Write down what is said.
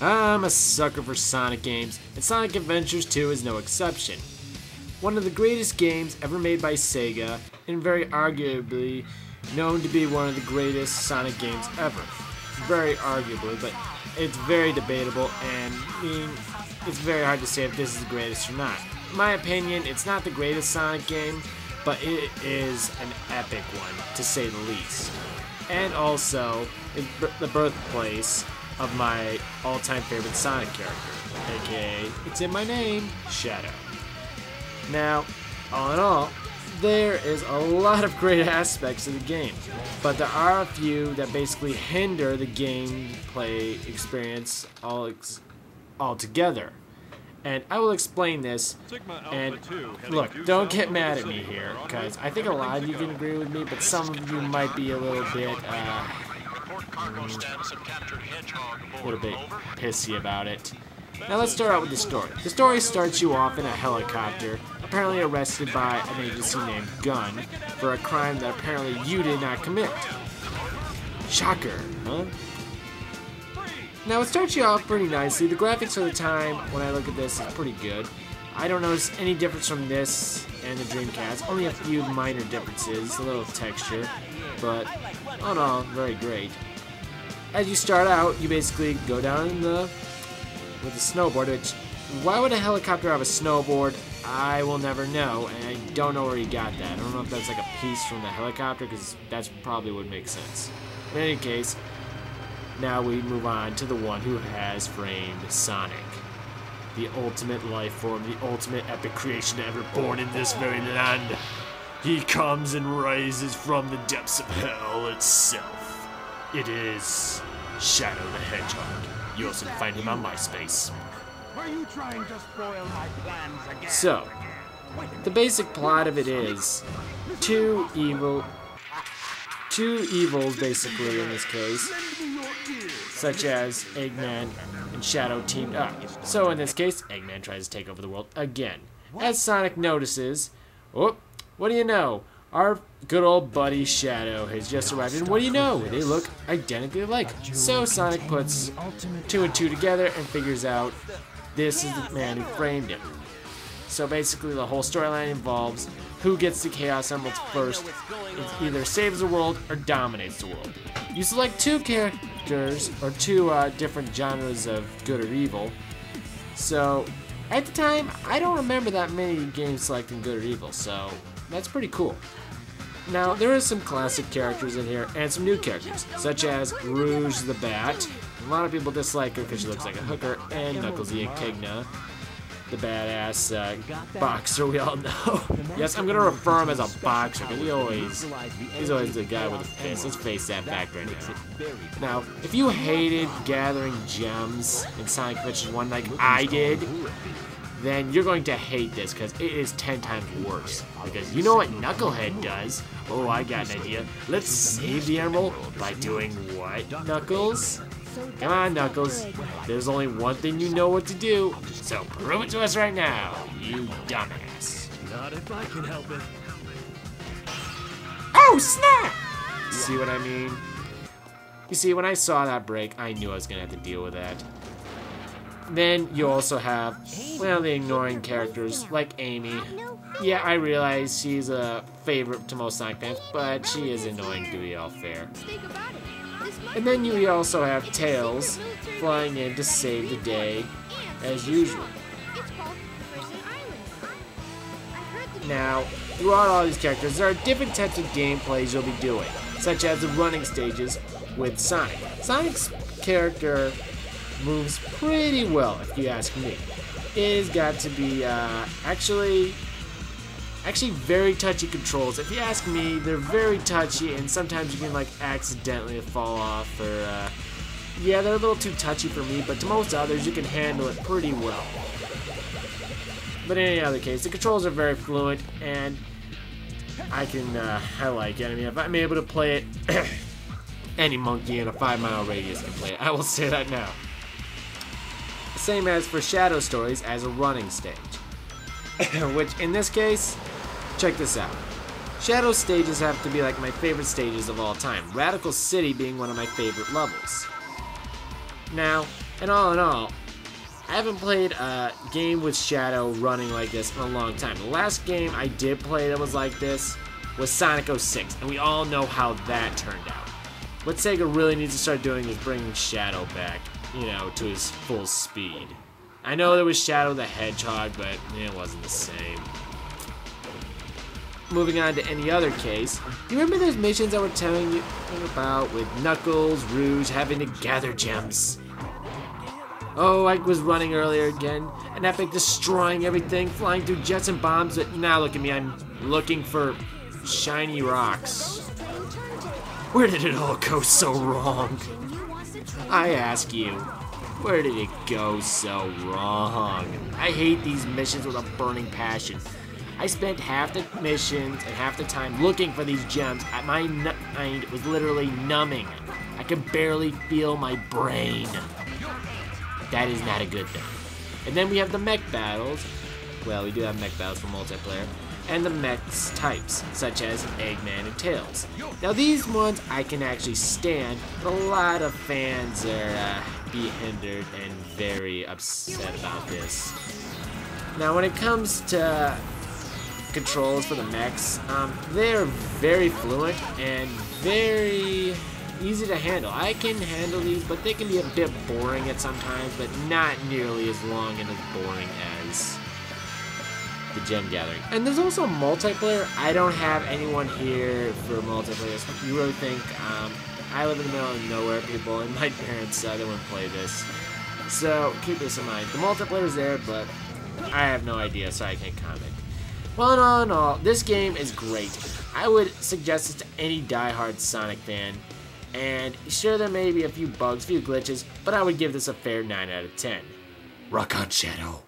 I'm a sucker for Sonic games, and Sonic Adventures 2 is no exception. One of the greatest games ever made by Sega, and very arguably known to be one of the greatest Sonic games ever. Very arguably, but it's very debatable, and it's very hard to say if this is the greatest or not. In my opinion, it's not the greatest Sonic game, but it is an epic one, to say the least. And also, it's the birthplace of my all-time favorite Sonic character, aka, it's in my name, Shadow. Now, all in all, there is a lot of great aspects of the game, but there are a few that basically hinder the gameplay experience altogether. And I will explain this, and look, don't get mad at me here, because I think a lot of you can agree with me, but some of you might be a little bit pissy about it. Now let's start out with the story. The story starts you off in a helicopter, apparently arrested by an agency named Gun for a crime that apparently you did not commit. Shocker, huh? Now it starts you off pretty nicely. The graphics for the time, when I look at this, is pretty good. I don't notice any difference from this and the Dreamcast. Only a few minor differences, a little texture, but all in all, very great. As you start out, you basically go down with a snowboard, which, why would a helicopter have a snowboard? I will never know, and I don't know where he got that. I don't know if that's like a piece from the helicopter, because that's probably would make sense. In any case, now we move on to the one who has framed Sonic. The ultimate life form, the ultimate epic creation ever born in this very land. He comes and rises from the depths of hell itself. It is Shadow the Hedgehog. You also can find him on MySpace. Are you trying to spoil my plans again? So, the basic plot of it is two evils basically in this case, such as Eggman and Shadow teamed up. So in this case, Eggman tries to take over the world again. As Sonic notices, oh, what do you know? Our good old buddy Shadow has just arrived, and what do you know? They look identically alike. So Sonic puts two and two together and figures out this is the man who framed him. So basically the whole storyline involves who gets the Chaos Emeralds first. It either saves the world or dominates the world. You select two characters, or two different genres of good or evil. So at the time, I don't remember that many games selecting good or evil, so that's pretty cool. Now, there are some classic characters in here, and some new characters, such as Rouge the Bat. A lot of people dislike her because she looks like a hooker, and Knuckles the Echidna, the badass boxer we all know. Yes, I'm going to refer him as a boxer, because he's always the guy with the fist. Let's face that fact right now. Now, if you hated gathering gems in Sonic Adventures 1 like I did, then you're going to hate this, because it is 10 times worse. Because you know what Knucklehead does? Oh, I got an idea. Let's save the emerald by doing what, Knuckles? Come on, Knuckles. There's only one thing you know what to do, so prove it to us right now, you dumbass. Not if I can help it. Oh, snap! See what I mean? You see, when I saw that break, I knew I was going to have to deal with that. Then you also have, well, the ignoring characters, like Amy. Yeah, I realize she's a favorite to most Sonic fans, but she is annoying to be all fair. And then you also have Tails flying in to save the day, as usual. Now, throughout all these characters, there are different types of gameplays you'll be doing, such as the running stages with Sonic. Sonic's character moves pretty well, if you ask me. It has got to be actually very touchy controls. If you ask me, they're very touchy, and sometimes you can like accidentally fall off, or yeah, they're a little too touchy for me, but to most others you can handle it pretty well. But in any other case, the controls are very fluent, and I like it. I mean, if I'm able to play it, any monkey in a 5-mile radius can play it. I will say that now. Same as for Shadow Stories as a running stage. Which, in this case, check this out. Shadow stages have to be like my favorite stages of all time. Radical City being one of my favorite levels. Now, And all in all, I haven't played a game with Shadow running like this in a long time. The last game I did play that was like this was Sonic 06, and we all know how that turned out. What Sega really needs to start doing is bringing Shadow back, you know, to his full speed. I know there was Shadow the Hedgehog, but it wasn't the same. Moving on to any other case, do you remember those missions I was telling you about with Knuckles, Rouge having to gather gems? Oh, I was running earlier again, an epic destroying everything, flying through jets and bombs, but now look at me, I'm looking for shiny rocks. Where did it all go so wrong? I ask you, where did it go so wrong? I hate these missions with a burning passion. I spent half the missions and half the time looking for these gems. My mind was literally numbing. I could barely feel my brain. That is not a good thing. And then we have the mech battles. Well, we do have mech battles for multiplayer. And the mechs types, such as Eggman and Tails. Now these ones I can actually stand, but a lot of fans are being hindered and very upset about this. Now when it comes to controls for the mechs, they're very fluent and very easy to handle. I can handle these, but they can be a bit boring at some times, but not nearly as long and as boring as the gem gathering. And there's also multiplayer. I don't have anyone here for multiplayer. So you really think I live in the middle of nowhere, people, and my parents they wouldn't play this. So keep this in mind. The multiplayer's there, but I have no idea, so I can't comment. Well, all in all, this game is great. I would suggest it to any diehard Sonic fan. And sure, there may be a few bugs, a few glitches, but I would give this a fair 9 out of 10. Rock on, Shadow.